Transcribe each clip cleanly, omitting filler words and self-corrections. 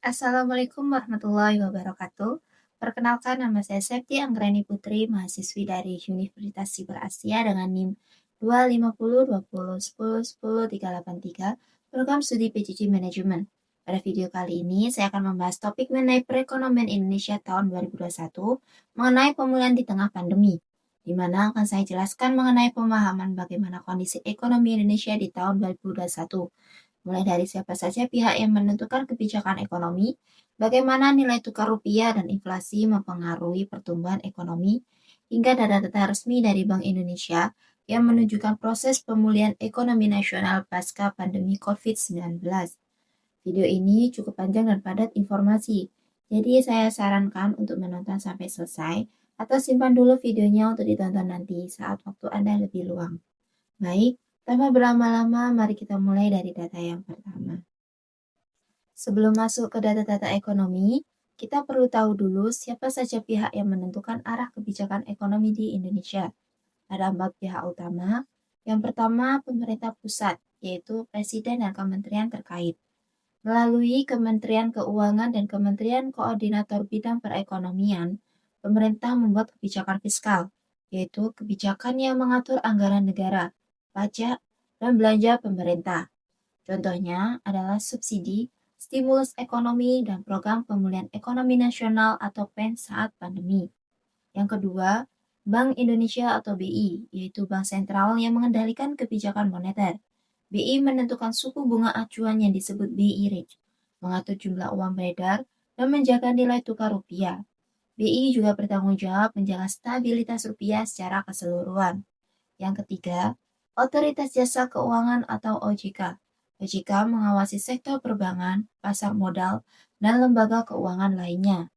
Assalamualaikum warahmatullahi wabarakatuh. Perkenalkan nama saya Septi Anggreni Putri, mahasiswi dari Universitas Siber Asia dengan NIM 2502010100383, program studi PJJ Manajemen. Pada video kali ini, saya akan membahas topik mengenai perekonomian Indonesia tahun 2021 mengenai pemulihan di tengah pandemi, di mana akan saya jelaskan mengenai pemahaman bagaimana kondisi ekonomi Indonesia di tahun 2021, mulai dari siapa saja pihak yang menentukan kebijakan ekonomi, bagaimana nilai tukar rupiah dan inflasi mempengaruhi pertumbuhan ekonomi, hingga data-data resmi dari Bank Indonesia yang menunjukkan proses pemulihan ekonomi nasional pasca pandemi COVID-19. Video ini cukup panjang dan padat informasi, jadi saya sarankan untuk menonton sampai selesai atau simpan dulu videonya untuk ditonton nanti saat waktu Anda lebih luang. Baik, tanpa berlama-lama, mari kita mulai dari data yang pertama. Sebelum masuk ke data-data ekonomi, kita perlu tahu dulu siapa saja pihak yang menentukan arah kebijakan ekonomi di Indonesia. Ada 4 pihak utama. Yang pertama, pemerintah pusat, yaitu Presiden dan Kementerian terkait. Melalui Kementerian Keuangan dan Kementerian Koordinator Bidang Perekonomian, pemerintah membuat kebijakan fiskal, yaitu kebijakan yang mengatur anggaran negara, pajak, dan belanja pemerintah. Contohnya adalah subsidi, stimulus ekonomi, dan program pemulihan ekonomi nasional atau PEN saat pandemi. Yang kedua, Bank Indonesia atau BI, yaitu bank sentral yang mengendalikan kebijakan moneter. BI menentukan suku bunga acuan yang disebut BI rate, mengatur jumlah uang beredar, dan menjaga nilai tukar rupiah. BI juga bertanggung jawab menjaga stabilitas rupiah secara keseluruhan. Yang ketiga, Otoritas Jasa Keuangan atau OJK. OJK mengawasi sektor perbankan, pasar modal, dan lembaga keuangan lainnya,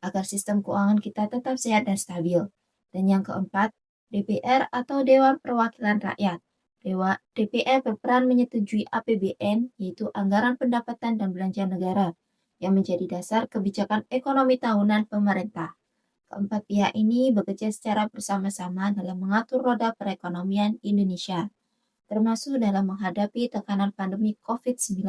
agar sistem keuangan kita tetap sehat dan stabil. Dan yang keempat, DPR atau Dewan Perwakilan Rakyat. DPR berperan menyetujui APBN, yaitu Anggaran Pendapatan dan Belanja Negara, yang menjadi dasar kebijakan ekonomi tahunan pemerintah. Keempat pihak ini bekerja secara bersama-sama dalam mengatur roda perekonomian Indonesia, termasuk dalam menghadapi tekanan pandemi COVID-19.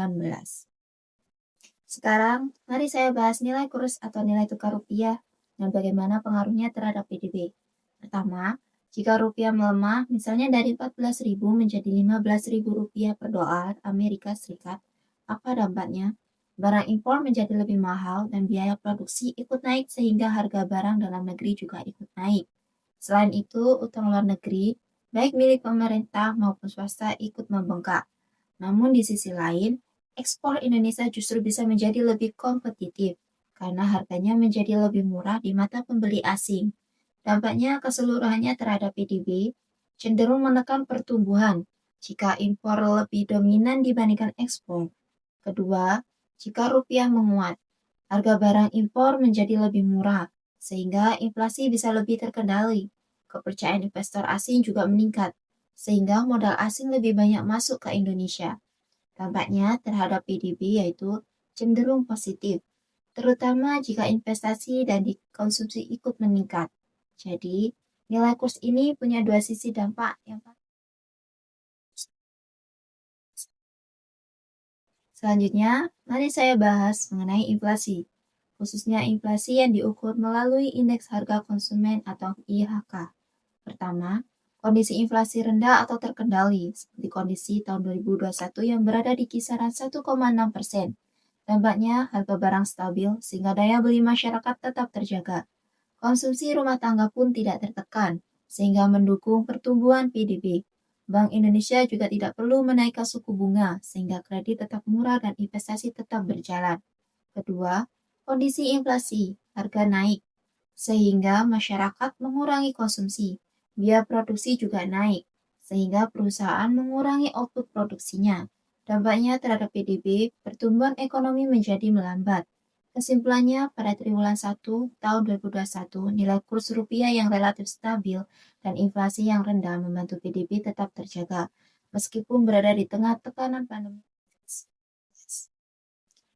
Sekarang, mari saya bahas nilai kurs atau nilai tukar rupiah dan bagaimana pengaruhnya terhadap PDB. Pertama, jika rupiah melemah, misalnya dari 14.000 menjadi 15.000 rupiah per dolar Amerika Serikat, apa dampaknya? Barang impor menjadi lebih mahal dan biaya produksi ikut naik sehingga harga barang dalam negeri juga ikut naik. Selain itu, utang luar negeri, baik milik pemerintah maupun swasta ikut membengkak. Namun di sisi lain, ekspor Indonesia justru bisa menjadi lebih kompetitif karena harganya menjadi lebih murah di mata pembeli asing. Dampaknya keseluruhannya terhadap PDB cenderung menekan pertumbuhan jika impor lebih dominan dibandingkan ekspor. Kedua, jika rupiah menguat, harga barang impor menjadi lebih murah sehingga inflasi bisa lebih terkendali. Kepercayaan investor asing juga meningkat sehingga modal asing lebih banyak masuk ke Indonesia. Dampaknya terhadap PDB yaitu cenderung positif, terutama jika investasi dan konsumsi ikut meningkat. Jadi, nilai kurs ini punya dua sisi dampak yang Selanjutnya, mari saya bahas mengenai inflasi, khususnya inflasi yang diukur melalui Indeks Harga Konsumen atau IHK. Pertama, kondisi inflasi rendah atau terkendali, seperti kondisi tahun 2021 yang berada di kisaran 1,6%. Dampaknya, harga barang stabil sehingga daya beli masyarakat tetap terjaga. Konsumsi rumah tangga pun tidak tertekan, sehingga mendukung pertumbuhan PDB. Bank Indonesia juga tidak perlu menaikkan suku bunga, sehingga kredit tetap murah dan investasi tetap berjalan. Kedua, kondisi inflasi, harga naik, sehingga masyarakat mengurangi konsumsi. Biaya produksi juga naik, sehingga perusahaan mengurangi output produksinya. Dampaknya terhadap PDB, pertumbuhan ekonomi menjadi melambat. Kesimpulannya, pada triwulan 1 tahun 2021, nilai kurs rupiah yang relatif stabil dan inflasi yang rendah membantu PDB tetap terjaga, meskipun berada di tengah tekanan pandemi.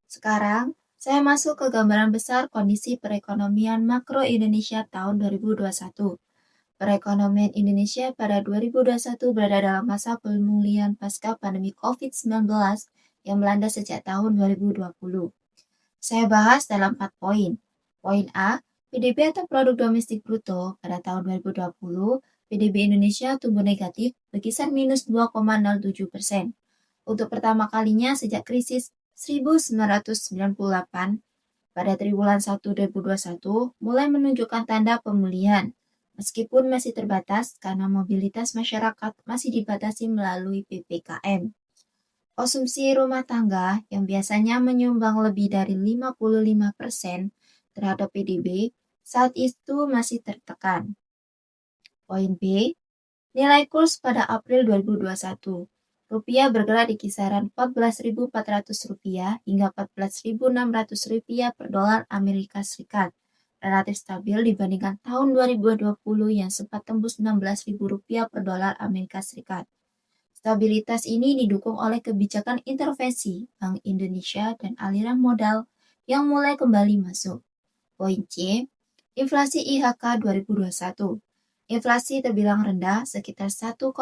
Sekarang, saya masuk ke gambaran besar kondisi perekonomian makro Indonesia tahun 2021. Perekonomian Indonesia pada 2021 berada dalam masa pemulihan pasca pandemi COVID-19 yang melanda sejak tahun 2020. Saya bahas dalam 4 poin. Poin A, PDB atau Produk Domestik Bruto pada tahun 2020, PDB Indonesia tumbuh negatif berkisar minus 2,07%. Untuk pertama kalinya sejak krisis 1998, pada triwulan 1 2021 mulai menunjukkan tanda pemulihan, meskipun masih terbatas karena mobilitas masyarakat masih dibatasi melalui PPKM. Konsumsi rumah tangga yang biasanya menyumbang lebih dari 55% terhadap PDB saat itu masih tertekan. Poin B, nilai kurs pada April 2021. Rupiah bergerak di kisaran Rp14.400 hingga Rp14.600 per dolar Amerika Serikat, relatif stabil dibandingkan tahun 2020 yang sempat tembus Rp16.000 per dolar Amerika Serikat. Stabilitas ini didukung oleh kebijakan intervensi Bank Indonesia dan aliran modal yang mulai kembali masuk. Poin C, inflasi IHK 2021. Inflasi terbilang rendah sekitar 1,6%,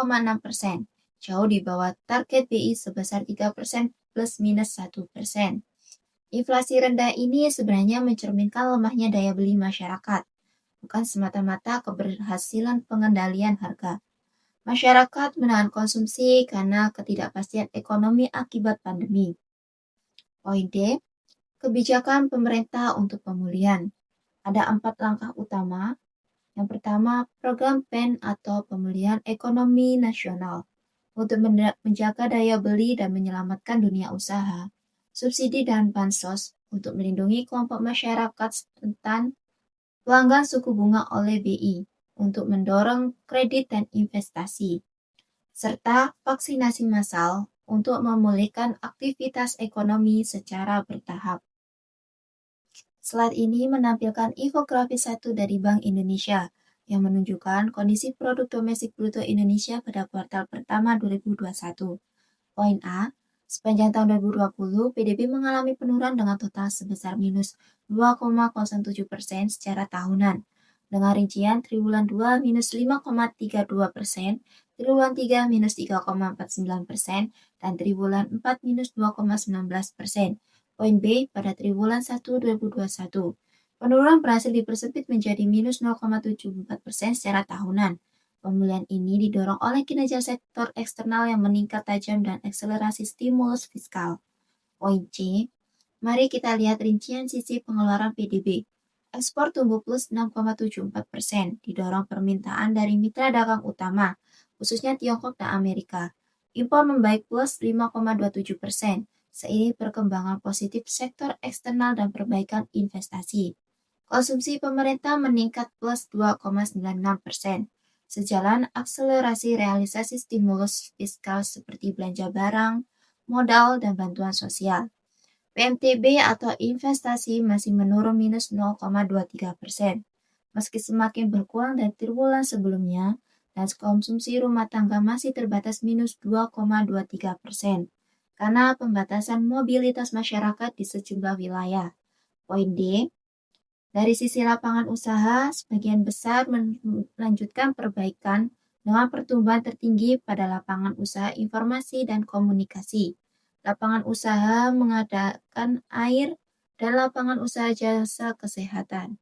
jauh di bawah target BI sebesar 3% plus minus 1%. Inflasi rendah ini sebenarnya mencerminkan lemahnya daya beli masyarakat, bukan semata-mata keberhasilan pengendalian harga. Masyarakat menahan konsumsi karena ketidakpastian ekonomi akibat pandemi. Poin D, kebijakan pemerintah untuk pemulihan. Ada 4 langkah utama. Yang pertama, program PEN atau pemulihan ekonomi nasional untuk menjaga daya beli dan menyelamatkan dunia usaha. Subsidi dan bansos untuk melindungi kelompok masyarakat rentan pelanggan suku bunga oleh BI untuk mendorong kredit dan investasi, serta vaksinasi massal untuk memulihkan aktivitas ekonomi secara bertahap. Slide ini menampilkan infografis 1 dari Bank Indonesia yang menunjukkan kondisi produk domestik bruto Indonesia pada kuartal pertama 2021. Poin A, sepanjang tahun 2020, PDB mengalami penurunan dengan total sebesar minus 2,07% secara tahunan, dengan rincian triwulan 2 minus 5,32%, triwulan 3 minus 3,49%, dan triwulan 4 minus 2,19%. Poin B, pada triwulan 1 2021, penurunan berhasil dipersempit menjadi minus 0,74% secara tahunan. Pemulihan ini didorong oleh kinerja sektor eksternal yang meningkat tajam dan akselerasi stimulus fiskal. Poin C, mari kita lihat rincian sisi pengeluaran PDB. Ekspor tumbuh plus 6,74%, didorong permintaan dari mitra dagang utama, khususnya Tiongkok dan Amerika. Impor membaik plus 5,27%, seiring perkembangan positif sektor eksternal dan perbaikan investasi. Konsumsi pemerintah meningkat plus 2,96%. Sejalan akselerasi realisasi stimulus fiskal seperti belanja barang, modal, dan bantuan sosial. PMTB atau investasi masih menurun minus 0,23%. Meski semakin berkurang dari triwulan sebelumnya, dan konsumsi rumah tangga masih terbatas minus 2,23% karena pembatasan mobilitas masyarakat di sejumlah wilayah. Poin D, dari sisi lapangan usaha, sebagian besar melanjutkan perbaikan dengan pertumbuhan tertinggi pada lapangan usaha informasi dan komunikasi, lapangan usaha mengadakan air, dan lapangan usaha jasa kesehatan.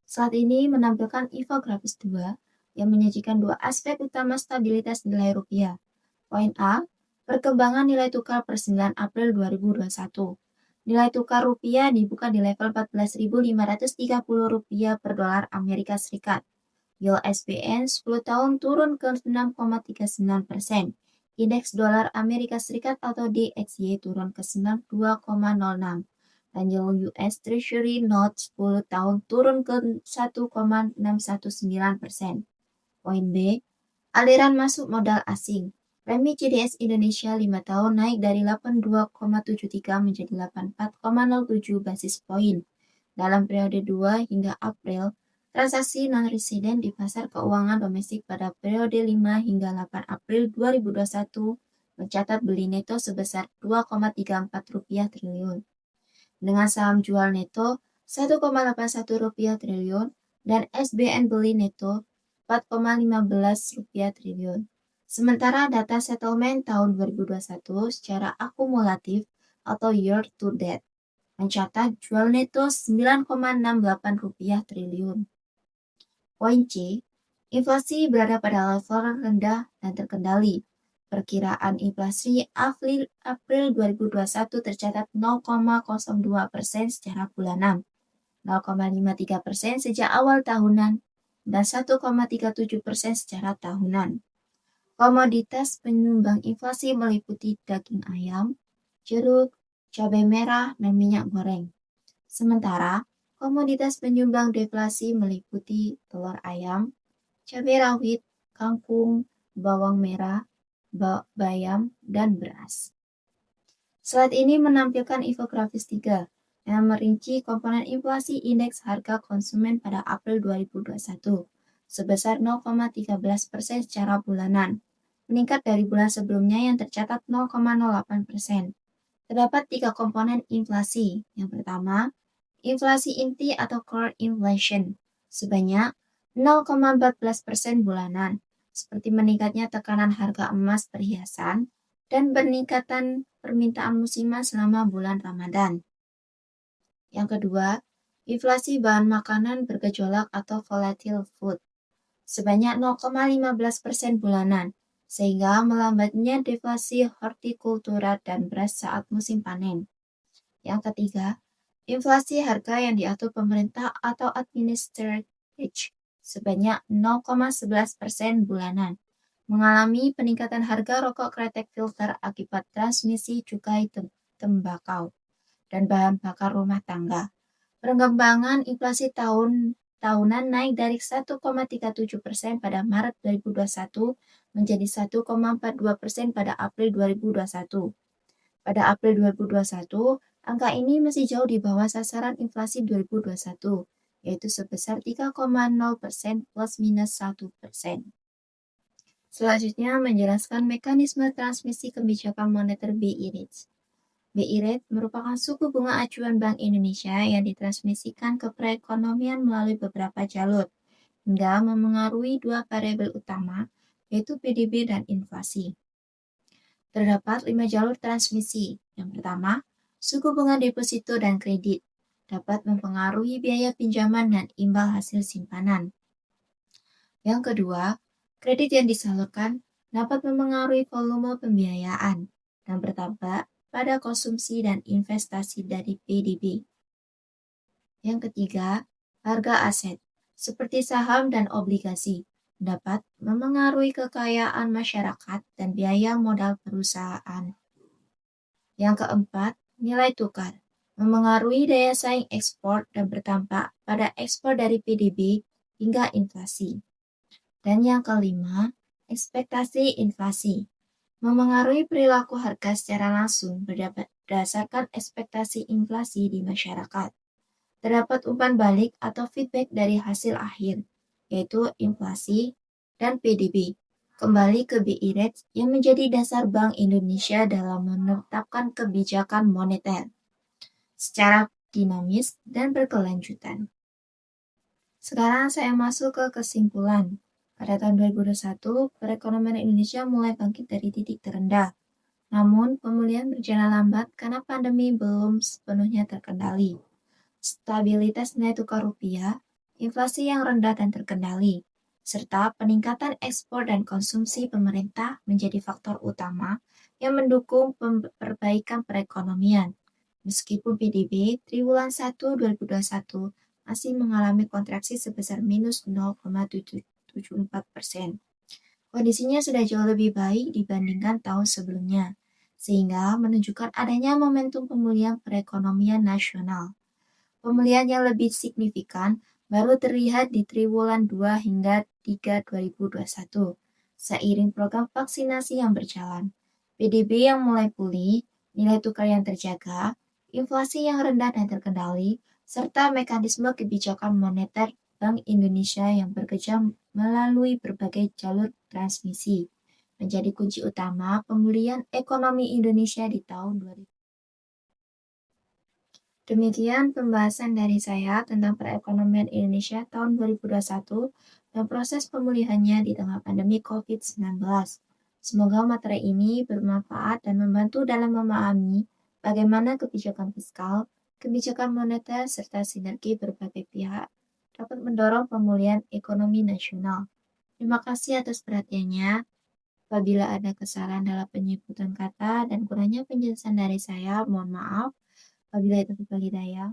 Saat ini menampilkan infografis 2 yang menyajikan 2 aspek utama stabilitas nilai rupiah. Poin A, perkembangan nilai tukar per 9 April 2021. Nilai tukar rupiah dibuka di level Rp14.530 per dolar Amerika Serikat. Yield SBN 10 tahun turun ke 6,39%. Indeks dolar Amerika Serikat atau DXY turun ke 92,06. Dan yield US Treasury Note 10 tahun turun ke 1,619%. Poin B, aliran masuk modal asing. Premi CDS Indonesia 5 tahun naik dari 82,73 menjadi 84,07 basis poin. Dalam periode 2 hingga April, transaksi non-residen di pasar keuangan domestik pada periode 5 hingga 8 April 2021 mencatat beli neto sebesar Rp2,34 triliun. Dengan saham jual neto Rp1,81 triliun dan SBN beli neto Rp4,15 triliun. Sementara data settlement tahun 2021 secara akumulatif atau year to date mencatat jual neto Rp9,68 triliun. Poin C, inflasi berada pada level rendah dan terkendali. Perkiraan inflasi April 2021 tercatat 0,02% secara bulanan, 0,53% sejak awal tahunan, dan 1,37% secara tahunan. Komoditas penyumbang inflasi meliputi daging ayam, jeruk, cabai merah, dan minyak goreng. Sementara, komoditas penyumbang deflasi meliputi telur ayam, cabai rawit, kangkung, bawang merah, bayam, dan beras. Slide ini menampilkan infografis 3 yang merinci komponen inflasi indeks harga konsumen pada April 2021 sebesar 0,13% secara bulanan, meningkat dari bulan sebelumnya yang tercatat 0,08%. Terdapat 3 komponen inflasi. Yang pertama, inflasi inti atau core inflation sebanyak 0,14% bulanan, seperti meningkatnya tekanan harga emas perhiasan dan peningkatan permintaan musiman selama bulan Ramadan. Yang kedua, inflasi bahan makanan bergejolak atau volatile food sebanyak 0,15% bulanan, sehingga melambatnya deflasi hortikultura dan beras saat musim panen. Yang ketiga, inflasi harga yang diatur pemerintah atau administered sebanyak 0,11% bulanan, mengalami peningkatan harga rokok kretek filter akibat transmisi cukai tembakau dan bahan bakar rumah tangga. Perkembangan inflasi tahunan naik dari 1,37% pada Maret 2021 menjadi 1,42% pada April 2021. Pada April 2021, angka ini masih jauh di bawah sasaran inflasi 2021, yaitu sebesar 3,0% plus minus 1%. Selanjutnya menjelaskan mekanisme transmisi kebijakan moneter BI Rate. BI Rate merupakan suku bunga acuan Bank Indonesia yang ditransmisikan ke perekonomian melalui beberapa jalur, hingga memengaruhi dua variabel utama, yaitu PDB dan inflasi. Terdapat 5 jalur transmisi. Yang pertama, suku bunga deposito dan kredit dapat mempengaruhi biaya pinjaman dan imbal hasil simpanan. Yang kedua, kredit yang disalurkan dapat mempengaruhi volume pembiayaan dan berdampak pada konsumsi dan investasi dari PDB. Yang ketiga, harga aset seperti saham dan obligasi dapat memengaruhi kekayaan masyarakat dan biaya modal perusahaan. Yang keempat, nilai tukar memengaruhi daya saing ekspor dan berdampak pada ekspor dari PDB hingga inflasi. Dan yang kelima, ekspektasi inflasi memengaruhi perilaku harga secara langsung berdasarkan ekspektasi inflasi di masyarakat. Terdapat umpan balik atau feedback dari hasil akhir, yaitu inflasi dan PDB, kembali ke BI Rate yang menjadi dasar Bank Indonesia dalam menetapkan kebijakan moneter secara dinamis dan berkelanjutan. Sekarang saya masuk ke kesimpulan. Pada tahun 2021, perekonomian Indonesia mulai bangkit dari titik terendah. Namun, pemulihan berjalan lambat karena pandemi belum sepenuhnya terkendali. Stabilitas nilai tukar rupiah, inflasi yang rendah dan terkendali, serta peningkatan ekspor dan konsumsi pemerintah menjadi faktor utama yang mendukung perbaikan perekonomian. Meskipun PDB triwulan 1 2021 masih mengalami kontraksi sebesar minus 0,74%. Kondisinya sudah jauh lebih baik dibandingkan tahun sebelumnya, sehingga menunjukkan adanya momentum pemulihan perekonomian nasional. Pemulihan yang lebih signifikan baru terlihat di triwulan 2 hingga 3 2021, seiring program vaksinasi yang berjalan, PDB yang mulai pulih, nilai tukar yang terjaga, inflasi yang rendah dan terkendali, serta mekanisme kebijakan moneter Bank Indonesia yang bekerja melalui berbagai jalur transmisi, menjadi kunci utama pemulihan ekonomi Indonesia di tahun 2020. Demikian pembahasan dari saya tentang perekonomian Indonesia tahun 2021 dan proses pemulihannya di tengah pandemi COVID-19. Semoga materi ini bermanfaat dan membantu dalam memahami bagaimana kebijakan fiskal, Kebijakan moneter serta sinergi berbagai pihak dapat mendorong pemulihan ekonomi nasional. Terima kasih atas perhatiannya. Apabila ada kesalahan dalam penyebutan kata dan kurangnya penjelasan dari saya, mohon maaf. Apabila itu berbagi daya,